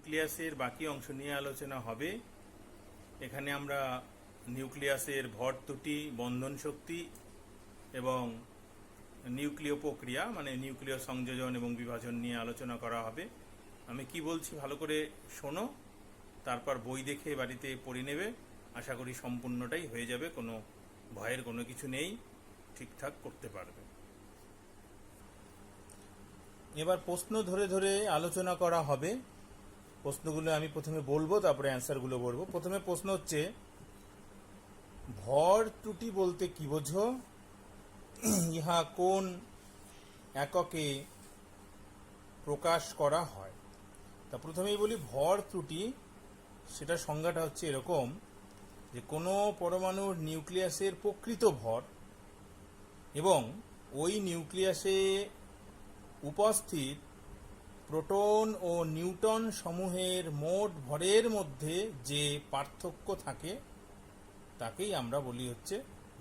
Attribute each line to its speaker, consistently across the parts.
Speaker 1: নিউক্লিয়াসের বাকি অংশ নিয়ে আলোচনা হবে। এখানে আমরা নিউক্লিয়াসের ভর ত্রুটি, বন্ধন শক্তি এবং নিউক্লিয় প্রক্রিয়া মানে নিউক্লিয় সংযোজন এবং বিভাজন নিয়ে আলোচনা করা হবে। আমি কি বলছি ভালো করে শোনো, তারপর বই দেখে বাড়িতে পড়ে নেবে। আশা করি সম্পূর্ণটাই হয়ে যাবে, কোনো ভয়ের কোনো কিছু নেই, ঠিকঠাক করতে পারবে। এবার প্রশ্ন ধরে ধরে আলোচনা করা হবে। প্রশ্নগুলো আমি প্রথমে বলবো, তারপরে অ্যান্সারগুলো বলবো। প্রথমে প্রশ্ন হচ্ছে, ভর ত্রুটি বলতে কি বোঝো? ইহা কোন এককে প্রকাশ করা হয়? তা প্রথমেই বলি, ভর ত্রুটি সেটা সংজ্ঞাটা হচ্ছে এরকম যে কোনো পরমাণুর নিউক্লিয়াসের প্রকৃত ভর এবং ওই নিউক্লিয়াসে উপস্থিত প্রোটন ও নিউট্রন সমূহের মোট ভরের মধ্যে যে পার্থক্য থাকে তাকেই আমরা বলি হচ্ছে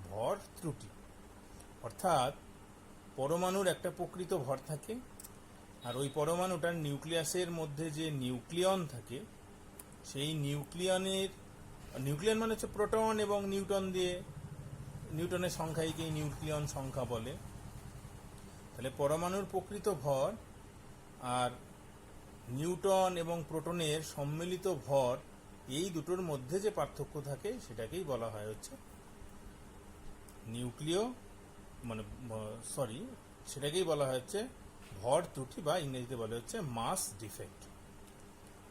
Speaker 1: ভর ত্রুটি। অর্থাৎ পরমাণুর একটা প্রকৃত ভর থাকে, আর ওই পরমাণুটার নিউক্লিয়াসের মধ্যে যে নিউক্লিয়ন থাকে, সেই নিউক্লিয়ন মানে হচ্ছে প্রোটন এবং নিউট্রন দিয়ে, নিউটনের সংখ্যাকেই নিউক্লিয়ন সংখ্যা বলে। তাহলে পরমাণুর প্রকৃত ভর আর নিউট্রন এবং প্রোটনের সম্মিলিত ভর, এই দুটোর মধ্যে যে পার্থক্য থাকে সেটাকেই বলা হয় হচ্ছে সেটাকেই বলা হয় হচ্ছে ভর ত্রুটি, বা ইংরেজিতে বলা হচ্ছে মাস ডিফেক্ট।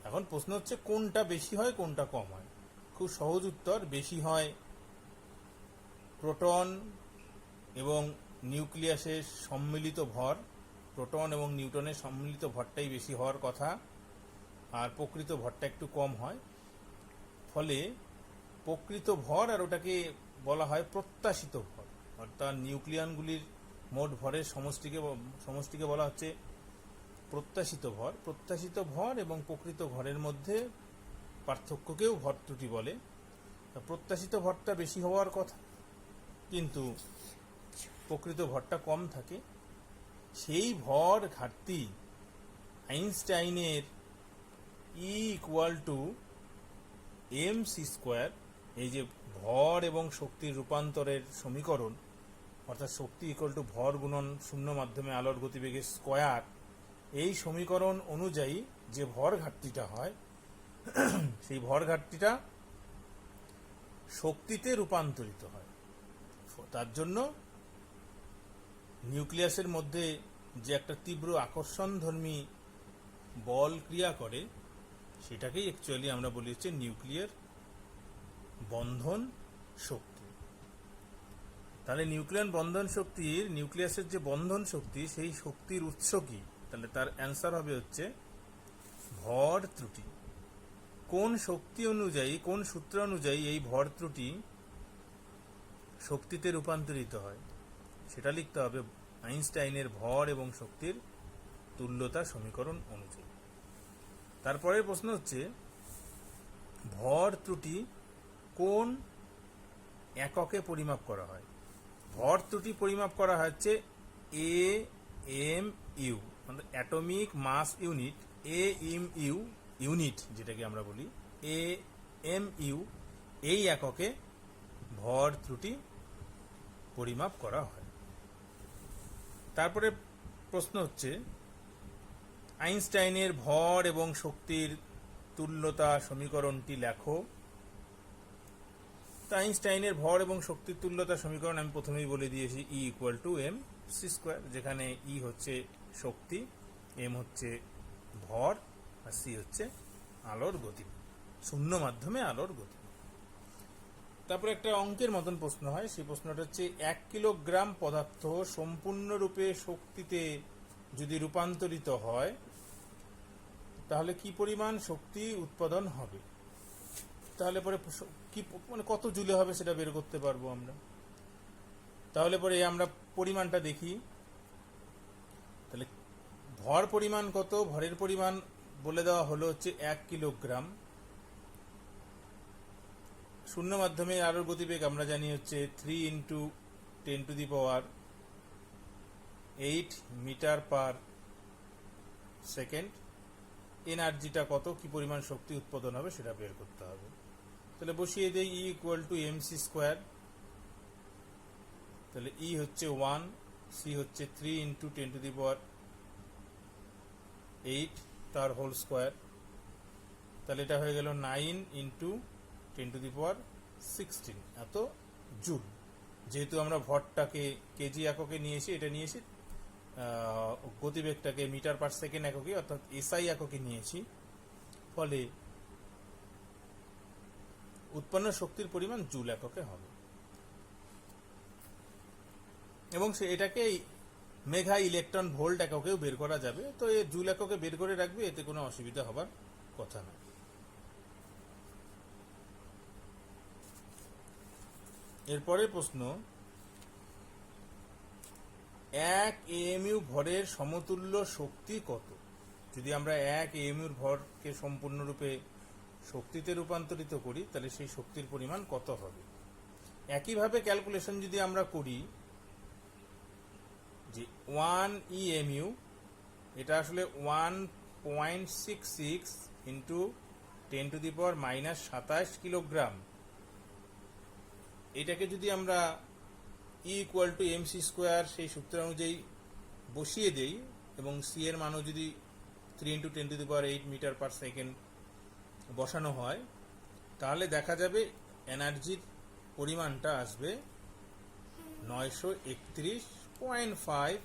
Speaker 1: এখন প্রশ্ন হচ্ছে কোনটা বেশি হয় কোনটা কম হয়? খুব সহজ উত্তর, বেশি হয় প্রোটন এবং নিউক্লিয়াসের সম্মিলিত ভর। প্রোটন এবং নিউট্রনের সম্মিলিত ভরটাই বেশি হওয়ার কথা, আর প্রকৃত ভরটা একটু কম হয়। ফলে প্রকৃত ভর আর ওটাকে বলা হয় প্রত্যাশিত ভর, অর্থাৎ নিউক্লিয়নগুলির মোট ভরের সমষ্টিকে বলা হচ্ছে প্রত্যাশিত ভর। প্রত্যাশিত ভর এবং প্রকৃত ভরের মধ্যে পার্থক্যকেও ভর ত্রুটি বলে। প্রত্যাশিত ভরটা বেশি হওয়ার কথা, কিন্তু প্রকৃত ভরটা কম থাকে। সেই ভর ঘাটতি আইনস্টাইনের E=mc², এই যে ভর এবং শক্তির রূপান্তরের সমীকরণ, অর্থাৎ শক্তি ভর গুণন শূন্য মাধ্যমে আলোর গতিবেগের স্কয়ার, এই সমীকরণ অনুযায়ী যে ভর ঘাটতিটা হয়, সেই ভর ঘাটতিটা শক্তিতে রূপান্তরিত হয়। তার জন্য নিউক্লিয়াসের মধ্যে যে একটা তীব্র আকর্ষণধর্মী বল ক্রিয়া করে, সেটাকেই অ্যাকচুয়ালি আমরা বলি হচ্ছে নিউক্লিয়ার বন্ধন শক্তি। তাহলে নিউক্লিয়ার বন্ধন শক্তির, নিউক্লিয়াসের যে বন্ধন শক্তি, সেই শক্তির উৎস কি? তাহলে তার অ্যান্সার হবে হচ্ছে ভর ত্রুটি। কোন শক্তি অনুযায়ী, কোন সূত্র অনুযায়ী এই ভর ত্রুটি শক্তিতে রূপান্তরিত হয়, সেটা লিখতে হবে আইনস্টাইনের ভর এবং শক্তির তুল্যতা সমীকরণ অনুযায়ী। তারপরের প্রশ্ন হচ্ছে, ভর ত্রুটি কোন এককে পরিমাপ করা হয়? ভর ত্রুটি পরিমাপ করা হচ্ছে AMU, মানে atomic mass unit. AMU unit যেটাকে আমরা বলি, AMU, এই এককে ভর ত্রুটি পরিমাপ করা হয়। তারপরে প্রশ্ন হচ্ছে, আইনস্টাইনের ভর এবং শক্তির তুল্যতা সমীকরণটি লেখো। তা আইনস্টাইনের ভর এবং শক্তির তুল্যতা সমীকরণ আমি প্রথমেই বলে দিয়েছি, E=mc², যেখানে E হচ্ছে শক্তি, M হচ্ছে ভর, আর C হচ্ছে আলোর গতি, শূন্য মাধ্যমে আলোর গতি। তারপরে একটা অঙ্কের মতন প্রশ্ন হয়, সেই প্রশ্নটা হচ্ছে 1 কিলোগ্রাম পদার্থ সম্পূর্ণরূপে শক্তিতে যদি রূপান্তরিত হয় তাহলে কি পরিমাণ শক্তি উৎপাদন হবে? তাহলে পরে কি মানে কত জুলে হবে সেটা বের করতে পারবো আমরা। তাহলে পরে আমরা পরিমাণটা দেখি। তাহলে ভর পরিমাণ কত? ভরের পরিমাণ বলে দেওয়া হলো হচ্ছে 1 কিলোগ্রাম। শূন্য মাধ্যমে আলোর গতিবেগ আমরা জানি হচ্ছে 3 × 10⁸ মিটার পার সেকেন্ড। এনার্জিটা কত, কি পরিমাণ শক্তি উৎপাদন হবে সেটা বের করতে হবে। তাহলে বসিয়ে দেই E equal to MC square. তাহলে E হচ্ছে 1, C হচ্ছে 3 ইন্টু 10⁸ তার হোল স্কোয়ার। তাহলে এটা হয়ে গেল 9 ইন্টু 10⁻16 এত জুল। যেহেতু আমরা ভরটাকে কেজি এককে নিয়েছি, এটা নিয়েছি গতিবেগটাকে মিটার পার সেকেন্ড এককে অর্থাৎ এসআই এককে নিয়েছি, ফলে উৎপন্ন শক্তির পরিমাণ জুল এককে হবে। এবং এটাকে মেগা ইলেকট্রন ভোল্ট এককেও বের করা যাবে। তো এই জুল এককে বের করে রাখবে, এতে কোনো অসুবিধা হবার কথা না। এরপরের প্রশ্ন, 1 এএমইউ ভরের সমতুল্য শক্তি কত? যদি আমরা 1 এএমইউর ভরকে সম্পূর্ণরূপে শক্তিতে রূপান্তরিত করি, তাহলে সেই শক্তির পরিমাণ কত হবে? একইভাবে ক্যালকুলেশন যদি আমরা করি যে 1 ইএমইউ, এটা আসলে 1.66 ইন্টু 10⁻⁻² কিলোগ্রাম। এটাকে যদি আমরা E equal to MC square সেই সূত্র অনুযায়ী বসিয়ে দেই এবং সি এর মানও যদি 3 ইন্টু 10⁸ মিটার পার সেকেন্ড বসানো হয়, তাহলে দেখা যাবে এনার্জির পরিমাণটা আসবে 931.5।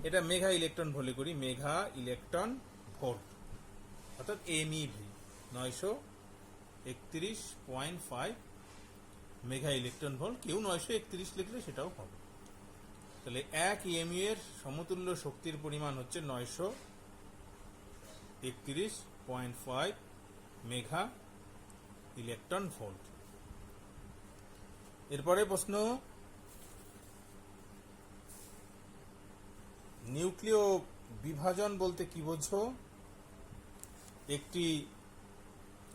Speaker 1: এটা মেগা ইলেকট্রন ভোল্টে করি, মেগা ইলেকট্রন ভোল্ট অর্থাৎ এমইভি, 931.5 মেগা ইলেকট্রন ভোল্ট। কেউ 931 লিখলে সেটাও হবে। তাহলে 1 ইএমইউ এর সমতুল্য শক্তির পরিমাণ হচ্ছে 931.5 মেগা ইলেকট্রন ভোল্ট। এরপরে প্রশ্ন, নিউক্লিয় বিভাজন বলতে কি বোঝো? একটি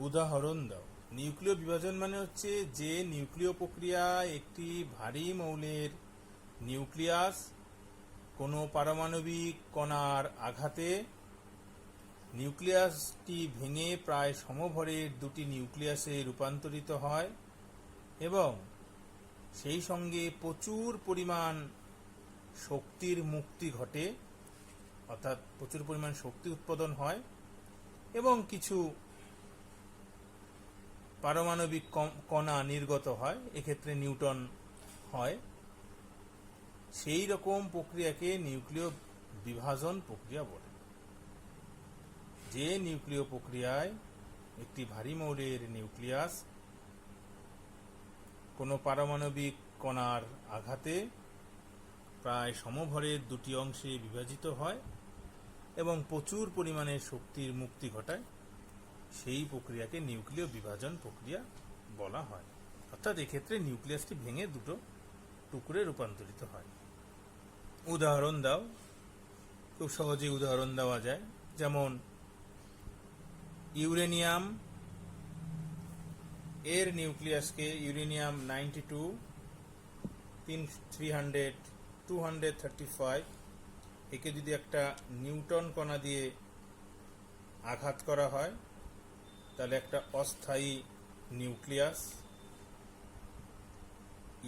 Speaker 1: উদাহরণ দাও। নিউক্লিয় বিভাজন মানে হচ্ছে যে নিউক্লিয় প্রক্রিয়ায় একটি ভারী মৌলের নিউক্লিয়াস কোনো পারমাণবিক কণার আঘাতে নিউক্লিয়াসটি ভেঙে প্রায় সমভরের দুটি নিউক্লিয়াসে রূপান্তরিত হয় এবং সেই সঙ্গে প্রচুর পরিমাণ শক্তির মুক্তি ঘটে, অর্থাৎ প্রচুর পরিমাণ শক্তি উৎপাদন হয় এবং কিছু পারমাণবিক কণা নির্গত হয়, এক্ষেত্রে নিউট্রন হয়। সেই রকম প্রক্রিয়াকে নিউক্লিয় বিভাজন প্রক্রিয়া বলে। যে নিউক্লিয় প্রক্রিয়ায় একটি ভারী মৌলের নিউক্লিয়াস কোনো পারমাণবিক কণার আঘাতে প্রায় সমভরের দুটি অংশে বিভাজিত হয় এবং প্রচুর পরিমাণে শক্তির মুক্তি ঘটায়, সেই প্রক্রিয়াকে নিউক্লিয় বিভাজন প্রক্রিয়া বলা হয়। অর্থাৎ এক্ষেত্রে নিউক্লিয়াসটি ভেঙে দুটো টুকরে রূপান্তরিত হয়। উদাহরণ দাও। খুব সহজেই উদাহরণ দেওয়া যায়, যেমন ইউরেনিয়াম এর নিউক্লিয়াসকে ইউরেনিয়াম 92, 300, 235, একে যদি একটা নিউট্রন কণা দিয়ে আঘাত করা হয়, তাহলে একটা অস্থায়ী নিউক্লিয়াস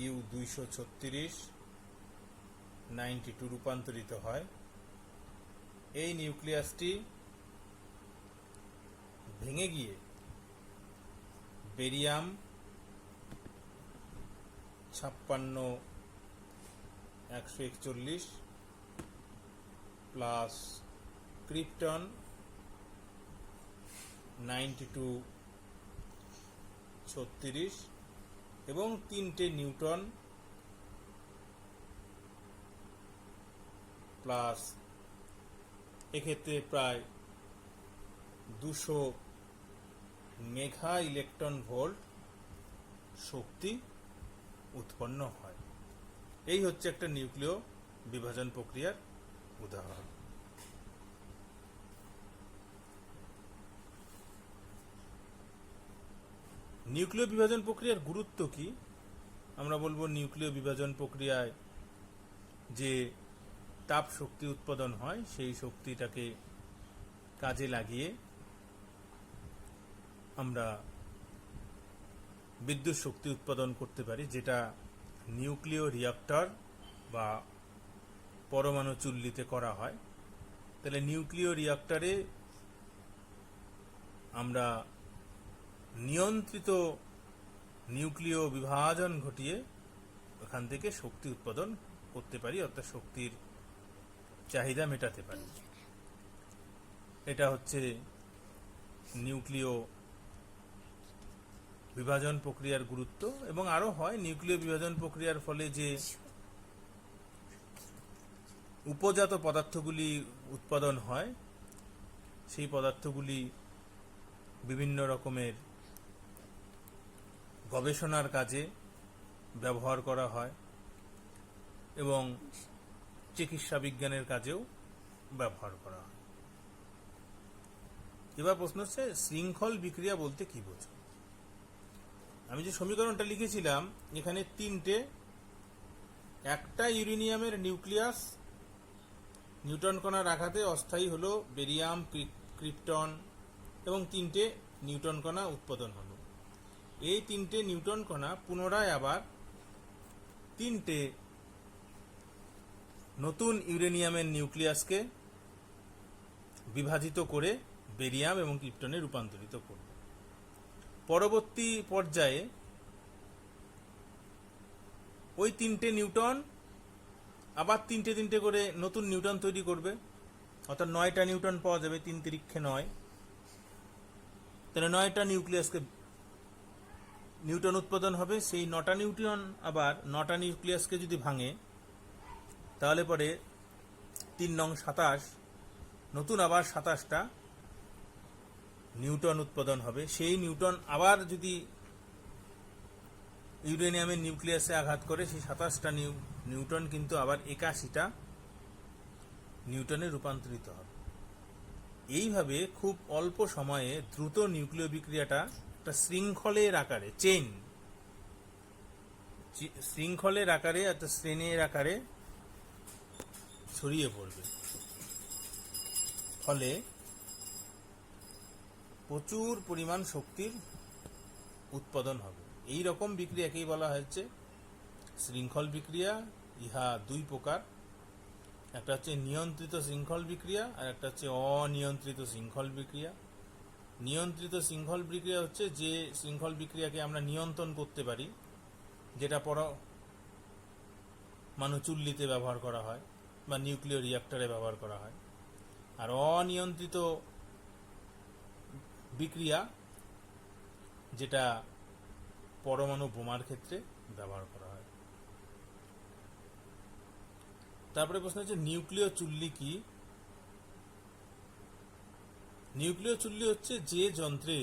Speaker 1: U236 92 রূপান্তরিত হয়। এই নিউক্লিয়াসটি ভেঙে গিয়ে বেরিয়াম 56 141 প্লাস ক্রিপ্টন 92 36 এবং 3টে নিউট্রন প্লাস এক্ষেত্রে প্রায় 200 মেগা ইলেকট্রন ভোল্ট শক্তি উৎপন্ন হয়। এই হচ্ছে একটা নিউক্লিয় বিভাজন প্রক্রিয়ার উদাহরণ। নিউক্লিয় বিভাজন প্রক্রিয়ার গুরুত্ব কি? আমরা বলবো নিউক্লিয় বিভাজন প্রক্রিয়ায় যে তাপ শক্তি উৎপাদন হয়, সেই শক্তিটাকে কাজে লাগিয়ে আমরা বিদ্যুৎ শক্তি উৎপাদন করতে পারি, যেটা নিউক্লিয় রিঅ্যাক্টর বা পরমাণু চুল্লিতে করা হয়। তাহলে নিউক্লিয় রিঅ্যাক্টরে আমরা নিয়ন্ত্রিত নিউক্লিয় বিভাজন ঘটিয়ে ওখান থেকে শক্তি উৎপাদন করতে পারি, অর্থাৎ শক্তির চাহিদা মেটাতে পারি। এটা হচ্ছে নিউক্লিয় বিভাজন প্রক্রিয়ার গুরুত্ব। এবং আরো হয়, নিউক্লিয় বিভাজন প্রক্রিয়ার ফলে যে উপজাত পদার্থগুলি উৎপাদন হয়, সেই পদার্থগুলি বিভিন্ন রকমের গবেষণার কাজে ব্যবহার করা হয় এবং চিকিৎসা বিজ্ঞানের কাজেও ব্যবহার করা হয়। এবার প্রশ্ন হচ্ছে, শৃঙ্খল বিক্রিয়া বলতে কি বোঝো? আমি যে সমীকরণটা লিখেছিলাম, এখানে তিনটে, একটা ইউরেনিয়ামের নিউক্লিয়াস নিউট্রন কণার আঘাতে অস্থায়ী হলো বেরিয়াম, ক্রিপ্টন, এবং তিনটে নিউট্রন কণা উৎপাদন হলো। এই তিনটে নিউট্রন কণা পুনরায় আবার তিনটে নতুন ইউরেনিয়ামের নিউক্লিয়াসকে বিভাজিত করে বেরিয়াম এবং ক্রিপ্টনে রূপান্তরিত করবে। পরবর্তী পর্যায়ে ওই তিনটে নিউট্রন আবার তিনটে তিনটে করে নতুন নিউট্রন তৈরি করবে, অর্থাৎ 9টা নিউট্রন পাওয়া যাবে, 3 তিরিক্ষে 9। তাহলে 9টা নিউট্রন উৎপাদন হবে। সেই 9টা নিউট্রন আবার 9টা নিউক্লিয়াসকে যদি ভাঙে, তাহলে পরে 3 নং 27, নতুন আবার 27টা নিউট্রন উৎপাদন হবে। সেই নিউট্রন আবার যদি ইউরেনিয়ামের নিউক্লিয়াসে আঘাত করে, সেই 27টা নিউট্রন কিন্তু আবার 81টা নিউট্রনে রূপান্তরিত হবে। এইভাবে খুব অল্প সময়ে দ্রুত নিউক্লিয় বিক্রিয়াটা একটা শৃঙ্খলের আকারে, শৃঙ্খলের আকারে, একটা শ্রেণীর আকারে ছড়িয়ে পড়বে। ফলে প্রচুর পরিমাণ শক্তির উৎপাদন হবে। এই রকম বিক্রিয়াকেই বলা হচ্ছে শৃঙ্খল বিক্রিয়া। ইহা দুই প্রকার, একটা হচ্ছে নিয়ন্ত্রিত শৃঙ্খল বিক্রিয়া আর একটা হচ্ছে অনিয়ন্ত্রিত শৃঙ্খল বিক্রিয়া। নিয়ন্ত্রিত শৃঙ্খল বিক্রিয়া হচ্ছে যে শৃঙ্খল বিক্রিয়াকে আমরা নিয়ন্ত্রণ করতে পারি, যেটা পরমাণু চুল্লিতে ব্যবহার করা হয় বা নিউক্লিয় রিঅ্যাক্টরে ব্যবহার করা হয়। আর অনিয়ন্ত্রিত বিক্রিয়া যেটা পরমাণু বোমার ক্ষেত্রে ব্যবহার করা হয়। তারপরে প্রশ্ন হচ্ছে, নিউক্লিয় চুল্লি কি? নিউক্লিয় চুল্লি হচ্ছে যে যন্ত্রে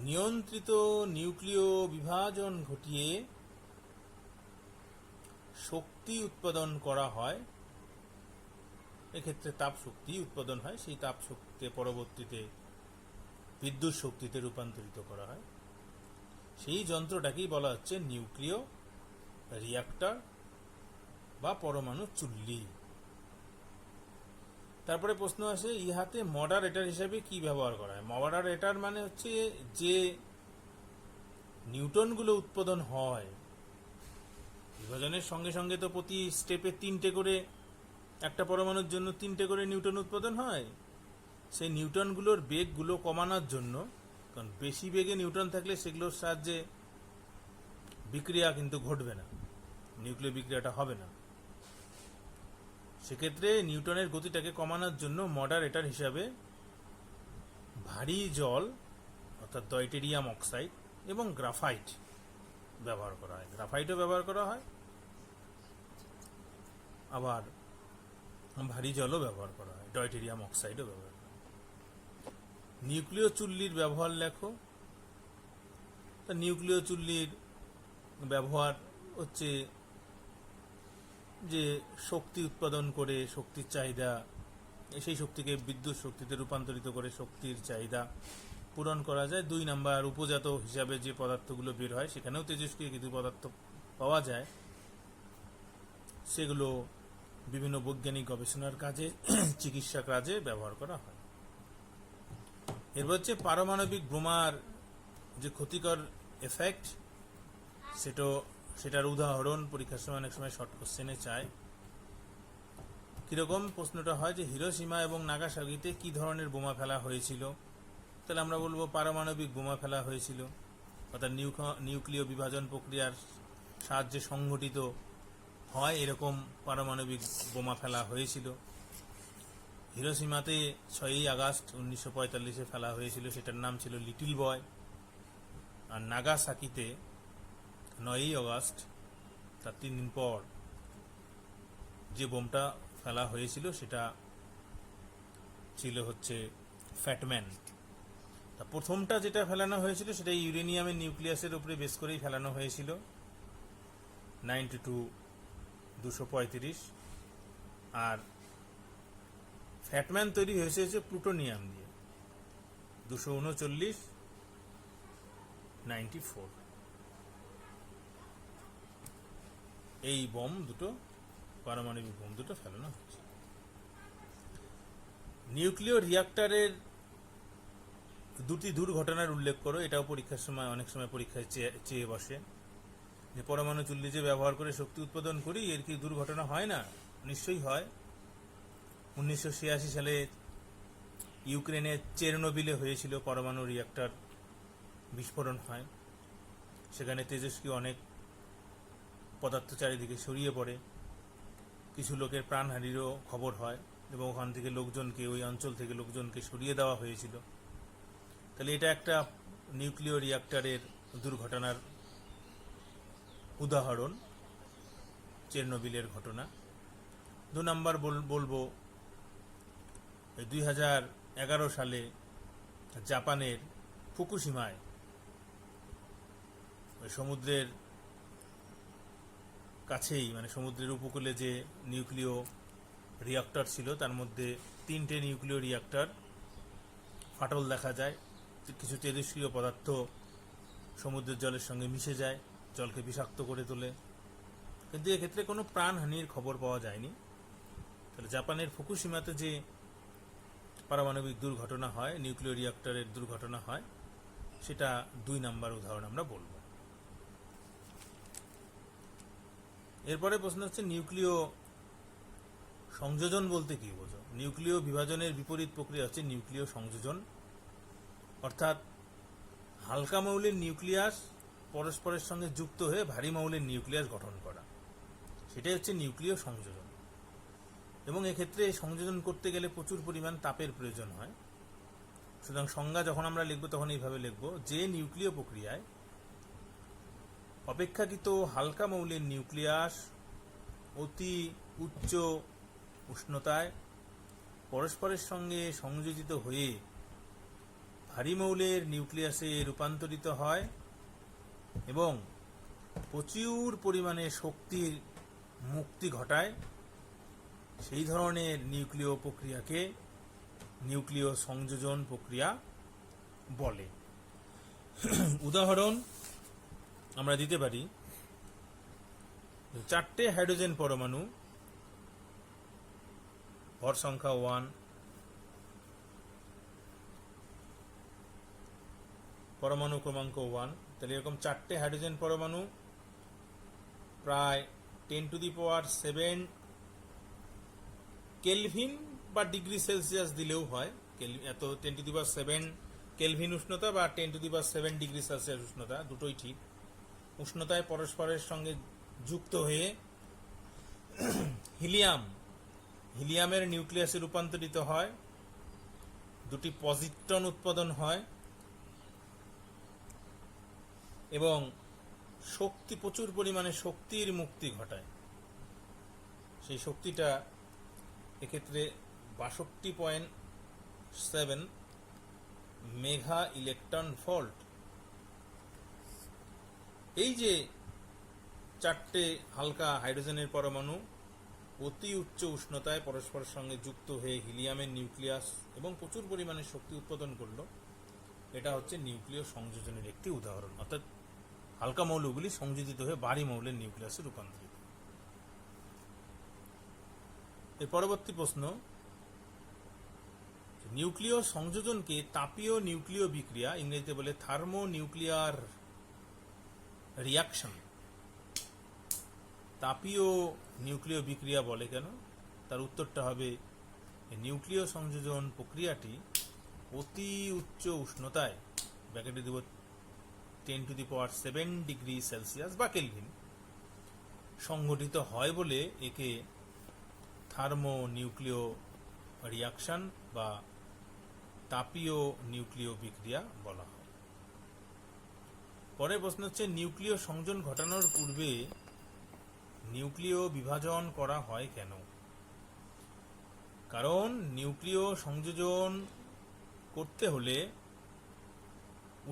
Speaker 1: নিয়ন্ত্রিত নিউক্লিয় বিভাজন ঘটিয়ে শক্তি উৎপাদন করা হয়। এক্ষেত্রে তাপ শক্তি উৎপাদন হয়, সেই তাপ শক্তিতে পরবর্তীতে বিদ্যুৎ শক্তিতে রূপান্তরিত করা হয়। সেই যন্ত্রটাকেই বলা হচ্ছে নিউক্লিয় রিঅ্যাক্টর বা পরমাণু চুল্লি। তারপরে প্রশ্ন আসে, ইহাতে মডারেটর হিসেবে কি ব্যবহার করা হয়? মডারেটর মানে হচ্ছে যে নিউট্রনগুলো উৎপাদন হয়, বিভাজনের সঙ্গে সঙ্গে তো প্রতি স্টেপে 3টে করে, একটা পরমাণুর জন্য 3টে করে নিউট্রন উৎপাদন হয়। সেই নিউট্রনগুলোর বেগগুলো কমানোর জন্য, কারণ বেশি বেগে নিউট্রন থাকলে সেগুলোর সাহায্যে বিক্রিয়া কিন্তু ঘটবে না, নিউক্লিয় বিক্রিয়াটা হবে না। সেক্ষেত্রে নিউট্রনের গতিটাকে কমানোর জন্য মডারেটর হিসাবে ভারী জল, অর্থাৎ ডয়টেরিয়াম অক্সাইড এবং গ্রাফাইট ব্যবহার করা হয়। গ্রাফাইটও ব্যবহার করা হয়, আবার ভারী জলও ব্যবহার করা হয়, ডয়টেরিয়াম অক্সাইডও ব্যবহার করা হয়। নিউক্লিয় চুল্লির ব্যবহার লেখো। নিউক্লিয় চুল্লির ব্যবহার হচ্ছে যে শক্তি উৎপাদন করে শক্তির চাহিদা, সেই শক্তিকে বিদ্যুৎ শক্তিতে রূপান্তরিত করে শক্তির চাহিদা পূরণ করা যায়। 2 নাম্বার, উপজাত হিসাবে যে পদার্থগুলো বের হয়, সেখানেও তেজস্ক্রিয় কিছু পদার্থ পাওয়া যায়, সেগুলো বিভিন্ন বৈজ্ঞানিক গবেষণার কাজে, চিকিৎসা কাজে ব্যবহার করা হয়। এরপর হচ্ছে পারমাণবিক বোমার যে ক্ষতিকর এফেক্ট, সেটার উদাহরণ পরীক্ষার সময় অনেক সময় শর্ট কোশ্চেনে চায়। কিরকম প্রশ্নটা হয় যে হিরোশিমা এবং নাগাসাকিতে কি ধরনের বোমা ফেলা হয়েছিল, তাহলে আমরা বলবো পারমাণবিক বোমা ফেলা হয়েছিল, অর্থাৎ নিউক্লিয় বিভাজন প্রক্রিয়ার সাহায্যে সংঘটিত হয় এরকম পারমাণবিক বোমা ফেলা হয়েছিল। হিরোশিমাতে 6ই আগস্ট 1945 ফেলা হয়েছিল, সেটার নাম ছিল লিটল বয়। আর নাগাসাকিতে 9ই আগস্ট, তার 3 দিন পর যে বোমটা ফেলা হয়েছিল সেটা ছিল হচ্ছে ফ্যাটম্যান। তা প্রথমটা যেটা ফেলানো হয়েছিল সেটা ইউরেনিয়ামের নিউক্লিয়াসের উপরে বেস করেই ফেলানো হয়েছিল 9-235, আর ফ্যাটম্যান তৈরি হয়েছে প্লুটোনিয়াম দিয়ে 239-94। এই বোম দুটো, পারমাণবিক বোম দুটো ফেলানো হয়েছে। নিউক্লিয় রিয়াক্টরের দুটি দুর্ঘটনার উল্লেখ করো, এটাও পরীক্ষার সময় অনেক সময় পরীক্ষায় চেয়ে বসে যে পরমাণু চুল্লি যে ব্যবহার করে শক্তি উৎপাদন করি, এর কি দুর্ঘটনা হয় না? নিশ্চয়ই হয়। 1986 সালে ইউক্রেনের চেরনোবিলে হয়েছিল, পরমাণু রিয়াক্টর বিস্ফোরণ হয়, সেখানে তেজস্ক্রিয় অনেক পদার্থ চারিদিকে ছড়িয়ে পড়ে, কিছু লোকের প্রাণহানিরও খবর হয় এবং ওখান থেকে লোকজনকে, ওই অঞ্চল থেকে লোকজনকে সরিয়ে দেওয়া হয়েছিল। তাহলে এটা একটা নিউক্লিয় রিয়াক্টরের দুর্ঘটনার উদাহরণ, চেরনোবিলের ঘটনা। 2 নম্বর বলবো 2011 সালে জাপানের ফুকুশিমায় সমুদ্রের কাছেই, মানে সমুদ্রের উপকূলে যে নিউক্লিয় রিয়াক্টর ছিল তার মধ্যে 3টে নিউক্লিয় রিয়াক্টর ফাটল দেখা যায়, কিছু তেজস্ক্রিয় পদার্থ সমুদ্রের জলের সঙ্গে মিশে যায়, জলকে বিষাক্ত করে তোলে, কিন্তু এক্ষেত্রে কোনো প্রাণহানির খবর পাওয়া যায়নি। তাহলে জাপানের ফুকুশিমাতে যে পারমাণবিক দুর্ঘটনা হয়, নিউক্লিয় রিয়াক্টরের দুর্ঘটনা হয়, সেটা 2 নম্বর উদাহরণ আমরা বলবো। এরপরে প্রশ্ন হচ্ছে নিউক্লিয় সংযোজন বলতে কি বোঝো? নিউক্লিয় বিভাজনের বিপরীত প্রক্রিয়া হচ্ছে নিউক্লিয় সংযোজন, অর্থাৎ হালকা মৌলের নিউক্লিয়াস পরস্পরের সঙ্গে যুক্ত হয়ে ভারী মৌলের নিউক্লিয়াস গঠন করা, সেটাই হচ্ছে নিউক্লিয় সংযোজন। এবং এক্ষেত্রে সংযোজন করতে গেলে প্রচুর পরিমাণ তাপের প্রয়োজন হয়। সুতরাং সংজ্ঞা যখন আমরা লিখব তখন এইভাবে লিখব, যে নিউক্লিয় প্রক্রিয়ায় অপেক্ষাকৃত হালকা মৌলের নিউক্লিয়াস অতি উচ্চ উষ্ণতায় পরস্পরের সঙ্গে সংযোজিত হয়ে ভারী মৌলের নিউক্লিয়াসে রূপান্তরিত হয় এবং প্রচুর পরিমাণে শক্তির মুক্তি ঘটায়, সেই ধরনের নিউক্লিয় প্রক্রিয়াকে নিউক্লিয় সংযোজন প্রক্রিয়া বলে। উদাহরণ আমরা দিতে পারি, 4টে হাইড্রোজেন পরমাণু, ভর সংখ্যা 1, পরমাণু ক্রমাঙ্ক 1, তাহলে এরকম 4টে হাইড্রোজেন পরমাণু প্রায় 10⁷ কেলভিন বা ডিগ্রি সেলসিয়াস দিলেও হয়, এত 10⁷ কেলভিন উষ্ণতা বা 10⁷ ডিগ্রি সেলসিয়াস উষ্ণতা, দুটোই ঠিক, উষ্ণতায় পরস্পরের সঙ্গে যুক্ত হয়ে হিলিয়ামের নিউক্লিয়াসে রূপান্তরিত হয়, 2টি পজিট্রন উৎপাদন হয় এবং প্রচুর পরিমাণে শক্তির মুক্তি ঘটায়। সেই শক্তিটা এক্ষেত্রে 62.7 মেগা ইলেকট্রন ভোল্ট। এই যে 4টে হালকা হাইড্রোজেনের পরমাণু অতি উচ্চ উষ্ণতায় পরস্পরের সঙ্গে যুক্ত হয়ে হিলিয়ামের নিউক্লিয়াস এবং প্রচুর পরিমাণে শক্তি উৎপাদন করলো, এটা হচ্ছে নিউক্লিয় সংযোজনের একটি উদাহরণ, অর্থাৎ হালকা মৌলগুলি সংযোজিত হয়ে ভারী মৌলের নিউক্লিয়াসে রূপান্তরিত। এর পরবর্তী প্রশ্ন, নিউক্লিয় সংযোজনকে তাপীয় নিউক্লিয় বিক্রিয়া, ইংরেজিতে বলে থার্মোনিউক্লিয়ার রিয়াকশন। তাপীয় নিউক্লিয় বিক্রিয়া বলে কেন? তার উত্তরটা হবে নিউক্লিয় সংযোজন প্রক্রিয়াটি অতি উচ্চ উষ্ণতায়, ব্র্যাকেটে দেব 10⁷ ডিগ্রি সেলসিয়াস বা কেলভিন, সংঘটিত হয় বলে একে থার্মোনিউক্লিয় রিয়াকশন বা তাপীয় নিউক্লিয় বিক্রিয়া বলা হয়। পরের প্রশ্ন হচ্ছে, নিউক্লিয় সংযোজন ঘটানোর পূর্বে নিউক্লিয় বিভাজন করা হয় কেন? কারণ নিউক্লিয় সংযোজন করতে হলে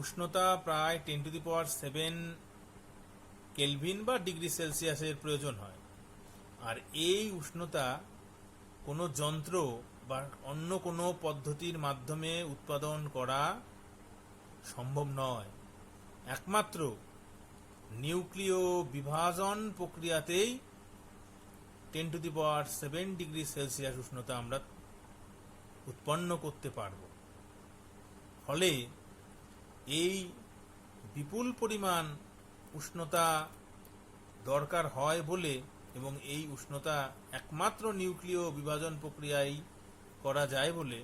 Speaker 1: উষ্ণতা প্রায় 10⁷ কেলভিন বা ডিগ্রি সেলসিয়াসের প্রয়োজন হয়। আর এই উষ্ণতা কোনো যন্ত্র বা অন্য কোনো পদ্ধতির মাধ্যমে উৎপাদন করা সম্ভব নয়। একমাত্র নিউক্লিয় বিভাজন প্রক্রিয়াতেই 10⁷ ডিগ্রি সেলসিয়াস উষ্ণতা আমরা উৎপন্ন করতে পারব। ফলে এই বিপুল পরিমাণ উষ্ণতা দরকার হয় বলে, এবং এই উষ্ণতা একমাত্র নিউক্লিয় বিভাজন প্রক্রিয়ায় করা যায় বলে,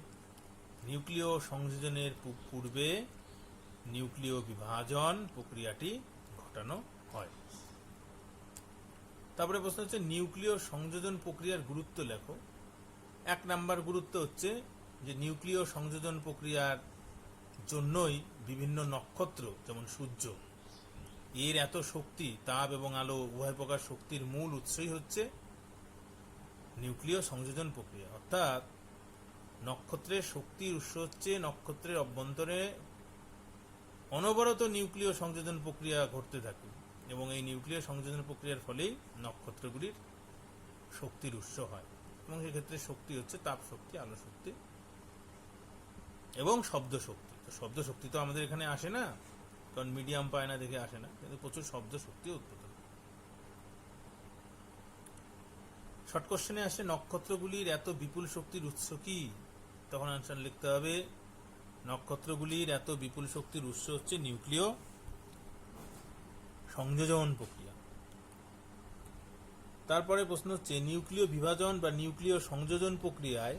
Speaker 1: নিউক্লিয় সংযোজনের পূর্বে নিউক্লিয় বিভাজন প্রক্রিয়াটি ঘটানো হয়। তারপরে প্রশ্ন হচ্ছে, নিউক্লিয় সংযোজন প্রক্রিয়ার গুরুত্ব লেখো। 1 নাম্বার গুরুত্ব হচ্ছে যে নিউক্লিয় সংযোজন প্রক্রিয়ার জন্যই বিভিন্ন নক্ষত্র, যেমন সূর্য, এর এত শক্তি, তাপ এবং আলো উভয় প্রকার শক্তির মূল উৎসই হচ্ছে নিউক্লিয় সংযোজন প্রক্রিয়া। অর্থাৎ নক্ষত্রের শক্তির উৎস হচ্ছে নক্ষত্রের অভ্যন্তরে অনবরত নিউক্লিয় সংযোজন প্রক্রিয়া ঘটতে থাকে, এবং এই নিউক্লিয় সংযোজন প্রক্রিয়ার ফলেই নক্ষত্রগুলির শক্তির উৎস হয়। এবং সেক্ষেত্রে শক্তি হচ্ছে তাপ শক্তি, আলো শক্তি এবং শব্দ শক্তি। তো শব্দ শক্তি তো আমাদের এখানে আসে না, কারণ মিডিয়াম পায় না দেখে আসে না, কিন্তু প্রচুর শব্দ শক্তি উৎপন্ন। শর্ট কোশ্চেনে আসে, নক্ষত্রগুলির এত বিপুল শক্তির উৎস কি? তখন আনসার লিখতে হবে, নক্ষত্রগুলির এত বিপুল শক্তির উৎস হচ্ছে নিউক্লিয় সংযোজন প্রক্রিয়া। তারপরে প্রশ্ন হচ্ছে, নিউক্লিয় বিভাজন বা নিউক্লিয় সংযোজন প্রক্রিয়ায়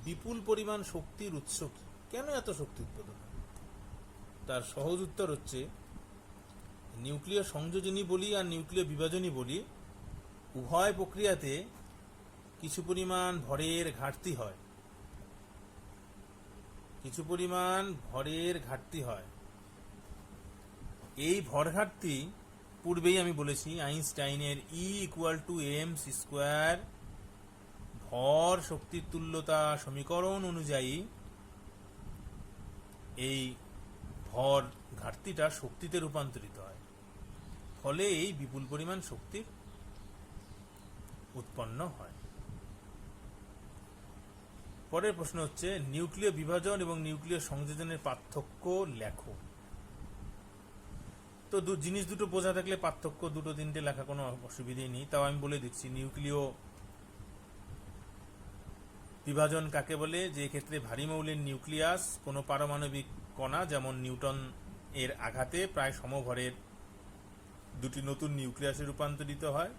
Speaker 1: বিপুল পরিমাণ শক্তির উৎস কি? কেন এত শক্তি উৎপাদন হয়? তার সহজ উত্তর হচ্ছে, নিউক্লিয় সংযোজনই বলি আর নিউক্লিয় বিভাজনই বলি, উভয় প্রক্রিয়াতে কিছু পরিমাণ ভরের ঘাটতি হয়। এই ভর ঘাটতি পূর্বেই আমি বলেছি, আইনস্টাইনের E=mc², ভর শক্তির তুল্যতা সমীকরণ অনুযায়ী এই ভর ঘাটতিটা শক্তিতে রূপান্তরিত হয়, ফলে এই বিপুল পরিমাণ শক্তির উৎপন্ন হয়। পরের প্রশ্ন হচ্ছে, নিউক্লিয় বিভাজন এবং নিউক্লিয় সংযোজনের পার্থক্য লেখো। তো জিনিস দুটো বোঝা থাকলে পার্থক্য 2-3টে লেখা কোনো অসুবিধাই নেই। তাও আমি বলে দিচ্ছি, নিউক্লিয় বিভাজন কাকে বলে? যে ক্ষেত্রে ভারী মৌলের নিউক্লিয়াস কোনো পারমাণবিক কণা, যেমন নিউটন এর আঘাতে প্রায় সমভরের দুটি নতুন নিউক্লিয়াসে রূপান্তরিত হয়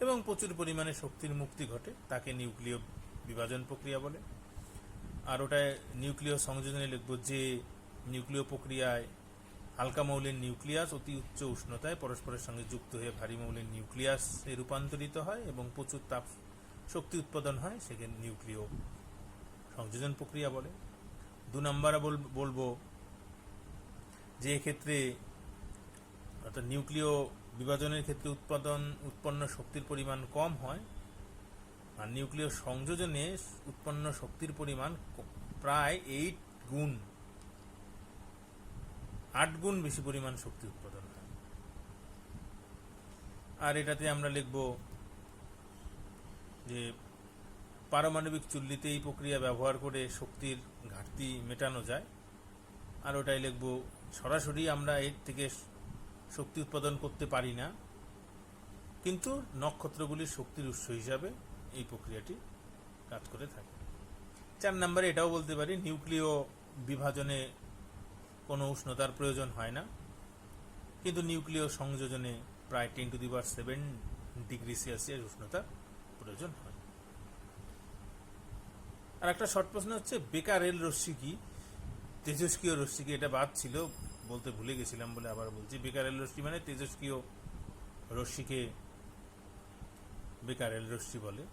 Speaker 1: এবং প্রচুর পরিমাণে শক্তির মুক্তি ঘটে, তাকে নিউক্লিয় বিভাজন প্রক্রিয়া বলে। আর ওটায় নিউক্লিয় সংযোজনে লিখব যে নিউক্লিয় প্রক্রিয়ায় হালকা মৌলের নিউক্লিয়াস অতি উচ্চ উষ্ণতায় পরস্পরের সঙ্গে যুক্ত হয়ে ভারী মৌলের নিউক্লিয়াসে রূপান্তরিত হয় এবং প্রচুর তাপ শক্তি উৎপাদন হয়, সেখানে নিউক্লিয় সংযোজন প্রক্রিয়া বলে। 2 নম্বরে বলবো যে এক্ষেত্রে, অর্থাৎ নিউক্লিয় বিভাজনের ক্ষেত্রে উৎপন্ন শক্তির পরিমাণ কম হয়, আর নিউক্লিয় সংযোজনে উৎপন্ন শক্তির পরিমাণ প্রায় 8 গুণ বেশি পরিমাণ শক্তি উৎপাদন হয়। আর এটাতে আমরা লিখব যে পারমাণবিক চুল্লিতে এই প্রক্রিয়া ব্যবহার করে শক্তির ঘাটতি মেটানো যায়। আর ওটাই লিখব, সরাসরি আমরা এর থেকে শক্তি উৎপাদন করতে পারি না, কিন্তু নক্ষত্রগুলির শক্তির উৎস হিসাবে এই প্রক্রিয়াটি কাজ করে থাকে। 4 নম্বরে এটাও বলতে পারি নিউক্লিয় বিভাজনে কোনো উষ্ণতার প্রয়োজন হয় না, কিন্তু নিউক্লিয় সংযোজনে প্রায় 10⁷ ডিগ্রি সেলসিয়াস উষ্ণতার প্রয়োজন হয়। আর একটা শর্ট প্রশ্ন হচ্ছে বেকারেল রশ্মি কি, তেজস্ক্রিয় রশ্মি কি, এটা বাদ ছিল বলতে ভুলে গেছিলাম বলে আবার বলছি। বেকারেল রশ্মি মানে তেজস্ক্রিয় রশ্মিকে বেকারেল রশ্মি বলে।